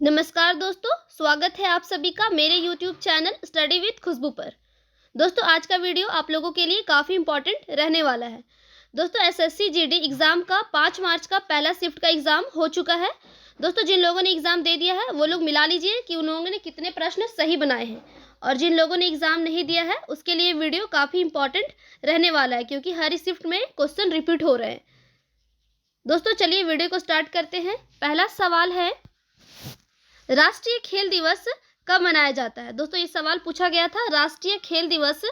नमस्कार दोस्तों, स्वागत है आप सभी का मेरे YouTube चैनल स्टडी विद खुशबू पर। दोस्तों आज का वीडियो आप लोगों के लिए काफ़ी इंपॉर्टेंट रहने वाला है। दोस्तों एसएससी जीडी एग्ज़ाम का 5 मार्च का पहला शिफ्ट का एग्ज़ाम हो चुका है। दोस्तों जिन लोगों ने एग्ज़ाम दे दिया है वो लोग मिला लीजिए कि उन लोगों ने कितने प्रश्न सही बनाए हैं, और जिन लोगों ने एग्ज़ाम नहीं दिया है उसके लिए वीडियो काफ़ी इंपॉर्टेंट रहने वाला है, क्योंकि हर शिफ्ट में क्वेश्चन रिपीट हो रहे हैं। दोस्तों चलिए वीडियो को स्टार्ट करते हैं। पहला सवाल है, राष्ट्रीय खेल दिवस कब मनाया जाता है। दोस्तों ये सवाल पूछा गया था, राष्ट्रीय खेल दिवस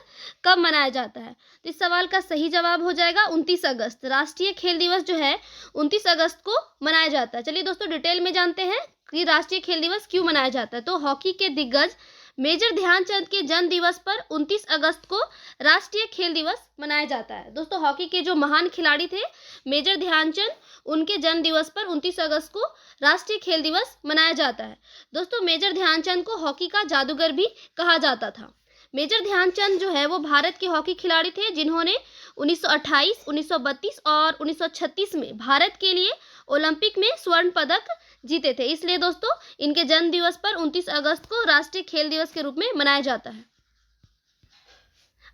कब मनाया जाता है। तो इस सवाल का सही जवाब हो जाएगा 29 अगस्त। राष्ट्रीय खेल दिवस जो है 29 अगस्त को मनाया जाता है। चलिए दोस्तों डिटेल में जानते हैं कि राष्ट्रीय खेल दिवस क्यों मनाया जाता है। तो हॉकी के दिग्गज मेजर ध्यानचंद के जन्म दिवस पर 29 अगस्त को राष्ट्रीय खेल दिवस मनाया जाता है। दोस्तों हॉकी के जो महान खिलाड़ी थे मेजर ध्यानचंद, उनके जन्म दिवस पर 29 अगस्त को राष्ट्रीय खेल दिवस मनाया जाता है। दोस्तों मेजर ध्यानचंद को हॉकी का जादूगर भी कहा जाता था। मेजर ध्यानचंद जो है वो भारत के हॉकी खिलाड़ी थे जिन्होंने 1928, 1932 और 1936 में भारत के लिए ओलंपिक में स्वर्ण पदक जीते थे। इसलिए दोस्तों इनके जन्म दिवस पर 29 अगस्त को राष्ट्रीय खेल दिवस के रूप में मनाया जाता है।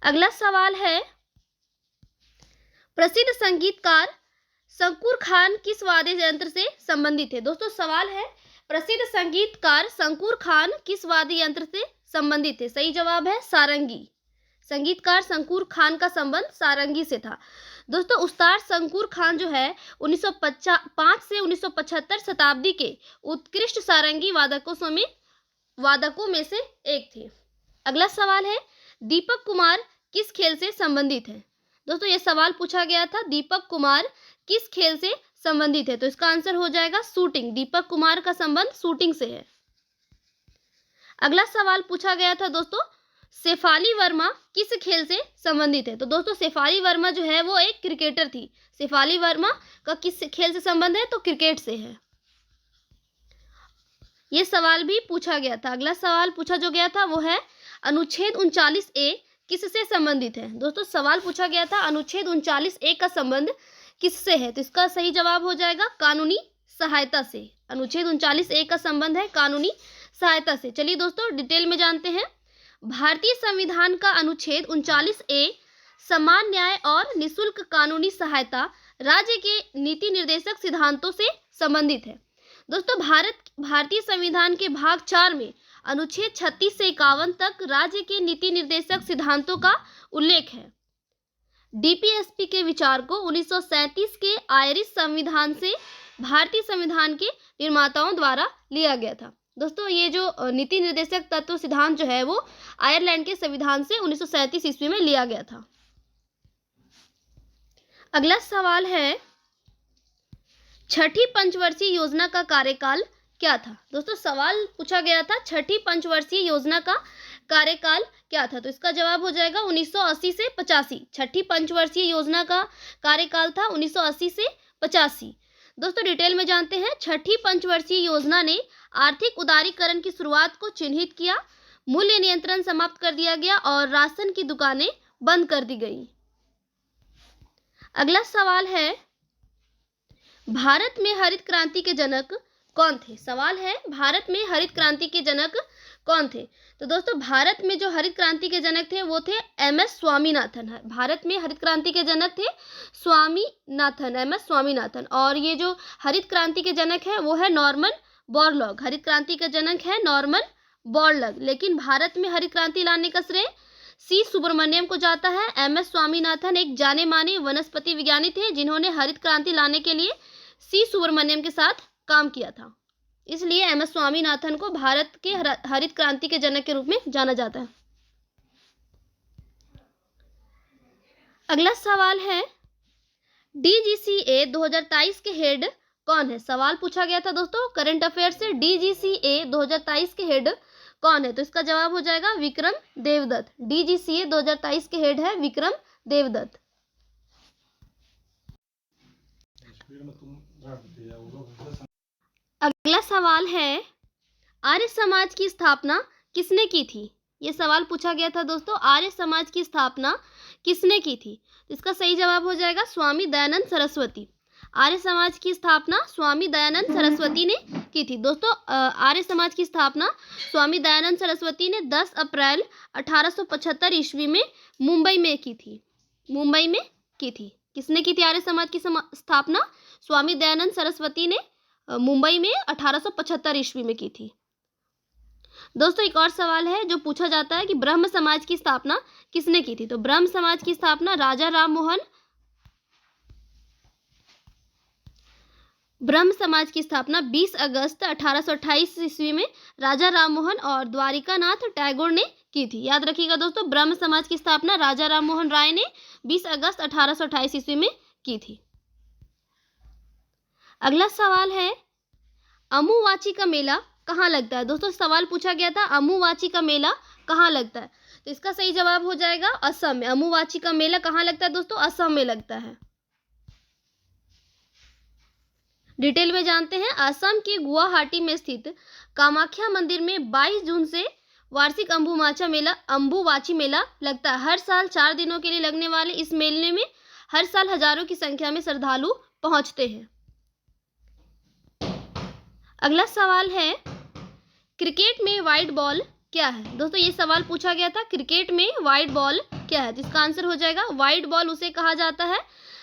अगला सवाल है, प्रसिद्ध संगीतकार शंकूर खान किस वाद्य यंत्र से संबंधित है। दोस्तों सवाल है, प्रसिद्ध संगीतकार शंकूर खान किस वाद्य यंत्र से संबंधित है। सही जवाब है सारंगी। संगीतकार शंकूर खान का संबंध सारंगी से था। दोस्तों उस्ताद शंकूर खान जो है 1905 से 1975 शताब्दी के उत्कृष्ट सारंगी वादकों में से एक थे। अगला सवाल है, दीपक कुमार किस खेल से संबंधित है। दोस्तों ये सवाल पूछा गया था, दीपक कुमार किस खेल से संबंधित है। तो इसका आंसर हो जाएगा शूटिंग। दीपक कुमार का संबंध शूटिंग से है। अगला सवाल पूछा गया था दोस्तों, शेफाली वर्मा किस खेल से संबंधित है। तो दोस्तों शेफाली वर्मा जो है वो एक क्रिकेटर थी। शेफाली वर्मा का किस खेल से संबंध है, तो क्रिकेट से है। ये सवाल भी पूछा गया था। अगला सवाल पूछा जो गया था वो है, अनुच्छेद 39A किससे संबंधित है। दोस्तों सवाल पूछा गया था अनुच्छेद 39A का संबंध किससे है। तो इसका सही जवाब हो जाएगा कानूनी सहायता से। अनुच्छेद 39A का संबंध है कानूनी सहायता से। चलिए दोस्तों डिटेल में जानते हैं। भारतीय संविधान का अनुच्छेद 39A समान न्याय और निःशुल्क कानूनी सहायता राज्य के नीति निर्देशक सिद्धांतों से संबंधित है। दोस्तों भारतीय संविधान के भाग 4 में अनुच्छेद 36 से 51 तक राज्य के नीति निर्देशक सिद्धांतों का उल्लेख है। डीपीएसपी के विचार को 1937 के आयरिश संविधान से भारतीय संविधान के निर्माताओं द्वारा लिया गया था। दोस्तों ये जो नीति निर्देशक तत्व सिद्धांत जो है वो आयरलैंड के संविधान से 1937 ईस्वी में लिया गया था। अगला सवाल है, छठी पंचवर्षीय योजना का कार्यकाल क्या था। दोस्तों सवाल पूछा गया था छठी पंचवर्षीय योजना का कार्यकाल क्या था। तो इसका जवाब हो जाएगा 1980 से 85। छठी पंचवर्षीय योजना का कार्यकाल था 1980 से 85। दोस्तों डिटेल में जानते हैं। छठी पंचवर्षीय योजना ने आर्थिक उदारीकरण की शुरुआत को चिन्हित किया, मूल्य नियंत्रण समाप्त कर दिया गया और राशन की दुकानें बंद कर दी गई। अगला सवाल है, भारत में हरित क्रांति के जनक कौन थे। सवाल है, भारत में हरित क्रांति के जनक कौन थे। तो दोस्तों भारत में जो हरित क्रांति के जनक थे वो थे एमएस स्वामीनाथन। भारत में हरित क्रांति के जनक थे एमएस स्वामीनाथन। और ये जो हरित क्रांति के जनक है वो है नॉर्मन बोरलॉग। हरित क्रांति का जनक है नॉर्मन बोरलॉग। लेकिन भारत में हरित क्रांति लाने का श्रेय सी सुब्रमण्यम को जाता है। एमएस स्वामीनाथन एक जाने माने वनस्पति विज्ञानी थे जिन्होंने हरित क्रांति लाने के लिए सी सुब्रमण्यम के साथ काम किया था। इसलिए एमएस स्वामीनाथन को भारत के हरित क्रांति के जनक के रूप में जाना जाता है। अगला सवाल है, डीजीसीए 2023 के हेड कौन है। सवाल पूछा गया था दोस्तों करंट अफेयर से, डीजीसीए 2023 के हेड कौन है। तो इसका जवाब हो जाएगा विक्रम देवदत्त। डीजीसीए 2023 के हेड है विक्रम देवदत्त। अगला सवाल है, आर्य समाज की स्थापना किसने की थी। ये सवाल पूछा गया था दोस्तों, आर्य समाज की स्थापना किसने की थी। इसका सही जवाब हो जाएगा स्वामी दयानंद सरस्वती। आर्य समाज की स्थापना स्वामी दयानंद सरस्वती ने की थी? दोस्तों आर्य समाज की स्थापना स्वामी दयानंद सरस्वती ने 10 अप्रैल 1875 ईस्वी में मुंबई में की थी। मुंबई में की थी। किसने की थी आर्य समाज की स्थापना? स्वामी दयानंद सरस्वती ने मुंबई में 1875 ईस्वी में की थी। दोस्तों एक और सवाल है जो पूछा जाता है कि ब्रह्म समाज की स्थापना किसने की थी? तो ब्रह्म समाज की स्थापना राजा राममोहन ब्रह्म समाज की स्थापना 20 अगस्त 1828 ईस्वी में राजा राममोहन और द्वारिकानाथ टैगोर ने की थी। याद रखिएगा दोस्तों, ब्रह्म समाज की स्थापना राजा राममोहन राय ने 20 अगस्त 1828 ईस्वी में की थी। अगला सवाल है, अम्बुवाची का मेला कहाँ लगता है? दोस्तों सवाल पूछा गया था अम्बुवाची का मेला कहाँ लगता है, तो इसका सही जवाब हो जाएगा असम में। अम्बुवाची का मेला कहाँ लगता है दोस्तों? असम में लगता है। डिटेल में जानते हैं। असम के गुवाहाटी में स्थित कामाख्या मंदिर में 22 जून से वार्षिक अम्बुवाची मेला लगता है। हर साल 4 दिनों के लिए लगने वाले इस मेले में हर साल हजारों की संख्या में श्रद्धालु पहुंचते हैं। अगला सवाल है, क्रिकेट में व्हाइट बॉल क्या है? दोस्तों ये सवाल पूछा गया था, क्रिकेट में व्हाइट बॉल क्या है? तो इसका आंसर हो जाएगा व्हाइट बॉल उसे कहा जाता है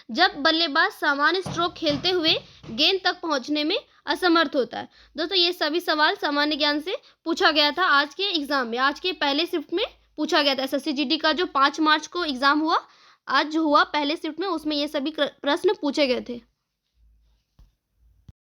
जब बल्लेबाज सामान्य स्ट्रोक खेलते हुए गेंद तक पहुंचने में असमर्थ होता है। दोस्तों ये सभी सवाल सामान्य ज्ञान से पूछा गया था आज के एग्जाम में, आज के पहले शिफ्ट में पूछा गया था। एसएससी जीडी का जो 5 मार्च को एग्जाम हुआ, आज जो हुआ पहले शिफ्ट में, उसमें ये सभी प्रश्न पूछे गए थे।